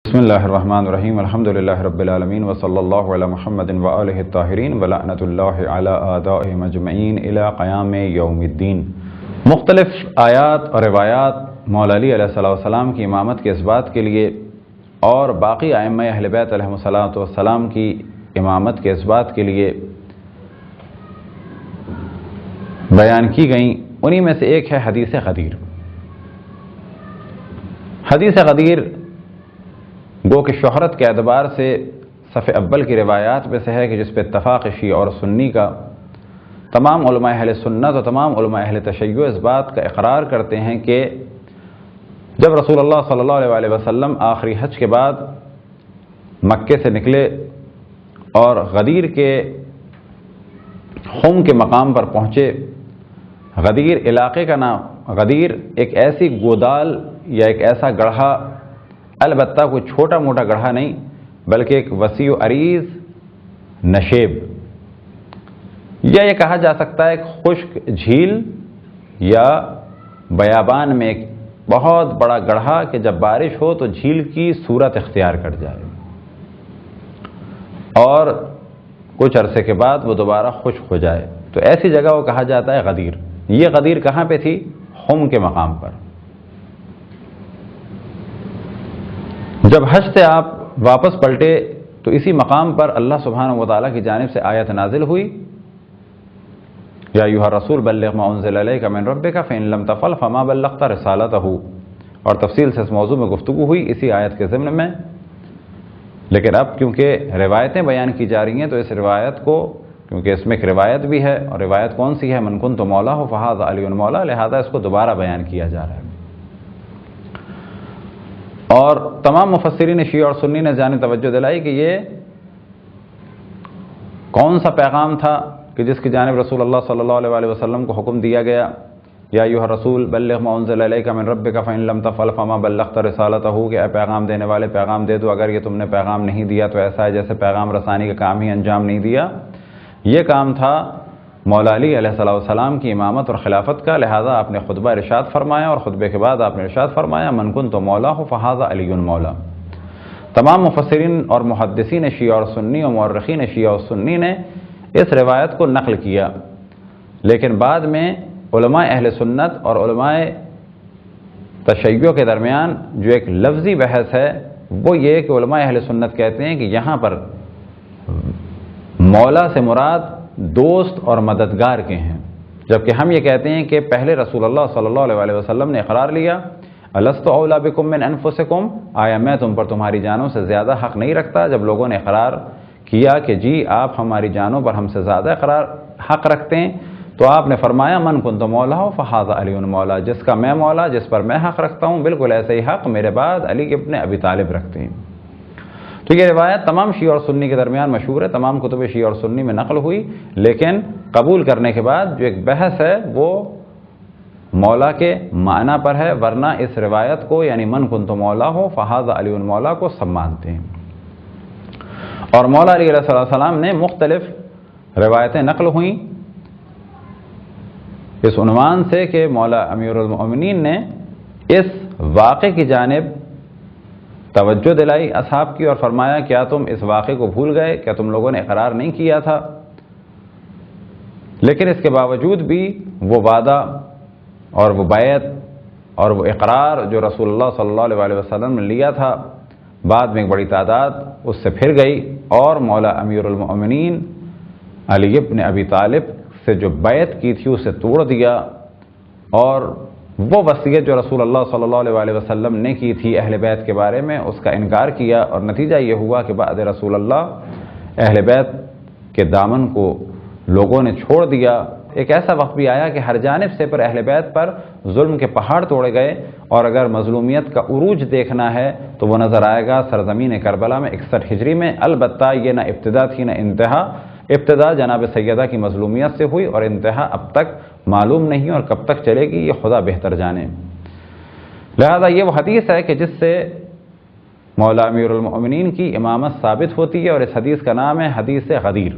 بسم اللہ الرحمن الرحیم الحمد للہ رب العالمین وصلی اللہ علی محمد وآلہ الطاہرین ولعنۃ اللہ علی اعدائہم اجمعین الی قیام یوم الدین۔ مختلف آیات اور روایات مولا علی علیہ السلام کی امامت کے اثبات کے لیے اور باقی ائمہ اہل بیت علیہم السلام کی امامت کے اثبات کے لیے بیان کی گئیں، انہی میں سے ایک ہے حدیث غدیر۔ حدیث غدیر گو کہ شہرت کے اعتبار سے صف اول کی روایات میں سے ہے کہ جس پہ اتفاق شیعہ اور سنی کا، تمام علماء اہل سنت اور تمام علماء اہل تشیع اس بات کا اقرار کرتے ہیں کہ جب رسول اللہ صلی اللہ علیہ وسلم آخری حج کے بعد مکے سے نکلے اور غدیر کے خم کے مقام پر پہنچے، غدیر علاقے کا نام، غدیر ایک ایسی گودال یا ایک ایسا گڑھا، البتہ کوئی چھوٹا موٹا گڑھا نہیں بلکہ ایک وسیع و عریض نشیب، یا یہ کہا جا سکتا ہے ایک خشک جھیل یا بیابان میں ایک بہت بڑا گڑھا کہ جب بارش ہو تو جھیل کی صورت اختیار کر جائے اور کچھ عرصے کے بعد وہ دوبارہ خشک ہو جائے، تو ایسی جگہ وہ کہا جاتا ہے غدیر۔ یہ غدیر کہاں پہ تھی؟ خم کے مقام پر۔ جب حج سے آپ واپس پلٹے تو اسی مقام پر اللہ سبحانہ وتعالیٰ کی جانب سے آیت نازل ہوئی، یا ایھا الرسول بلغ ما انزل الیک من ربک فإن لم تفعل فما بلغت رسالتہ، اور تفصیل سے اس موضوع میں گفتگو ہوئی اسی آیت کے ضمن میں۔ لیکن اب کیونکہ روایتیں بیان کی جا رہی ہیں تو اس روایت کو، کیونکہ اس میں ایک روایت بھی ہے، اور روایت کون سی ہے؟ من کنت مولہ فہذا علی مولا، لہذا اس کو دوبارہ بیان کیا جا رہا ہے۔ اور تمام مفسرین شیعہ اور سنی نے جانب توجہ دلائی کہ یہ کون سا پیغام تھا کہ جس کی جانب رسول اللہ صلی اللہ علیہ وسلم کو حکم دیا گیا، یا ایھا الرسول بلغ ما انزل الیک من ربک فإن لم تفعل فما بلغت رسالتہ، کہ اے پیغام دینے والے پیغام دے دو، اگر یہ تم نے پیغام نہیں دیا تو ایسا ہے جیسے پیغام رسانی کا کام ہی انجام نہیں دیا۔ یہ کام تھا مولا علی علیہ السلام کی امامت اور خلافت کا، لہذا آپ نے خطبہ ارشاد فرمایا اور خطبے کے بعد آپ نے ارشاد فرمایا من کنت مولا فہذا علی مولا۔ تمام مفسرین اور محدثین شیعہ اور سنی اور مورخین شیعہ اور سنی نے اس روایت کو نقل کیا، لیکن بعد میں علماء اہل سنت اور علماء تشیع کے درمیان جو ایک لفظی بحث ہے وہ یہ کہ علماء اہل سنت کہتے ہیں کہ یہاں پر مولا سے مراد دوست اور مددگار کے ہیں، جبکہ ہم یہ کہتے ہیں کہ پہلے رسول اللہ صلی اللہ علیہ وسلم نے اقرار لیا الست اولی بکم من انفسکم، آیا میں تم پر تمہاری جانوں سے زیادہ حق نہیں رکھتا؟ جب لوگوں نے اقرار کیا کہ جی آپ ہماری جانوں پر ہم سے زیادہ حق رکھتے ہیں، تو آپ نے فرمایا من کنت مولا فہذا علی مولا، جس کا میں مولا، جس پر میں حق رکھتا ہوں، بالکل ایسے ہی حق میرے بعد علی ابن ابی طالب رکھتے ہیں۔ تو یہ روایت تمام شیعہ اور سنی کے درمیان مشہور ہے، تمام کتب شیعہ اور سنی میں نقل ہوئی، لیکن قبول کرنے کے بعد جو ایک بحث ہے وہ مولا کے معنی پر ہے، ورنہ اس روایت کو یعنی من کنت مولا ہو فہذا علی مولا کو سب مانتے ہیں۔ اور مولا علی علیہ السلام نے مختلف روایتیں نقل ہوئیں اس عنوان سے کہ مولا امیر المؤمنین نے اس واقعے کی جانب توجہ دلائی اصحاب کی اور فرمایا کیا تم اس واقعے کو بھول گئے؟ کیا تم لوگوں نے اقرار نہیں کیا تھا؟ لیکن اس کے باوجود بھی وہ وعدہ اور وہ بیعت اور وہ اقرار جو رسول اللہ صلی اللہ علیہ وسلم نے لیا تھا، بعد میں ایک بڑی تعداد اس سے پھر گئی اور مولا امیر المؤمنین علی ابن ابی طالب سے جو بیعت کی تھی اسے توڑ دیا، اور وہ وصیت جو رسول اللہ صلی اللہ علیہ وسلم نے کی تھی اہل بیت کے بارے میں اس کا انکار کیا، اور نتیجہ یہ ہوا کہ بعد رسول اللہ اہل بیت کے دامن کو لوگوں نے چھوڑ دیا۔ ایک ایسا وقت بھی آیا کہ ہر جانب سے پر اہل بیت پر ظلم کے پہاڑ توڑے گئے، اور اگر مظلومیت کا عروج دیکھنا ہے تو وہ نظر آئے گا سرزمین کربلا میں 61 ہجری میں، البتہ یہ نہ ابتدا تھی نہ انتہا۔ ابتدا جناب سیدہ کی مظلومیت سے ہوئی اور انتہا اب تک معلوم نہیں اور کب تک چلے گی یہ خدا بہتر جانے۔ لہذا یہ وہ حدیث ہے کہ جس سے مولا امیر المؤمنین کی امامت ثابت ہوتی ہے، اور اس حدیث کا نام ہے حدیث غدیر۔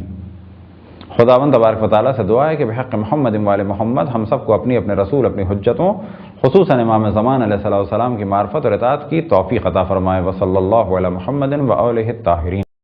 خداوند تبارک و تعالیٰ سے دعا ہے کہ بحق محمد وآل محمد ہم سب کو اپنی اپنے رسول اپنی حجتوں خصوصاً امام زمان علیہ السلام کی معرفت اور اطاعت کی توفیق عطا فرمائے۔ وصلی اللہ علی محمد وآلہ الطاہرین۔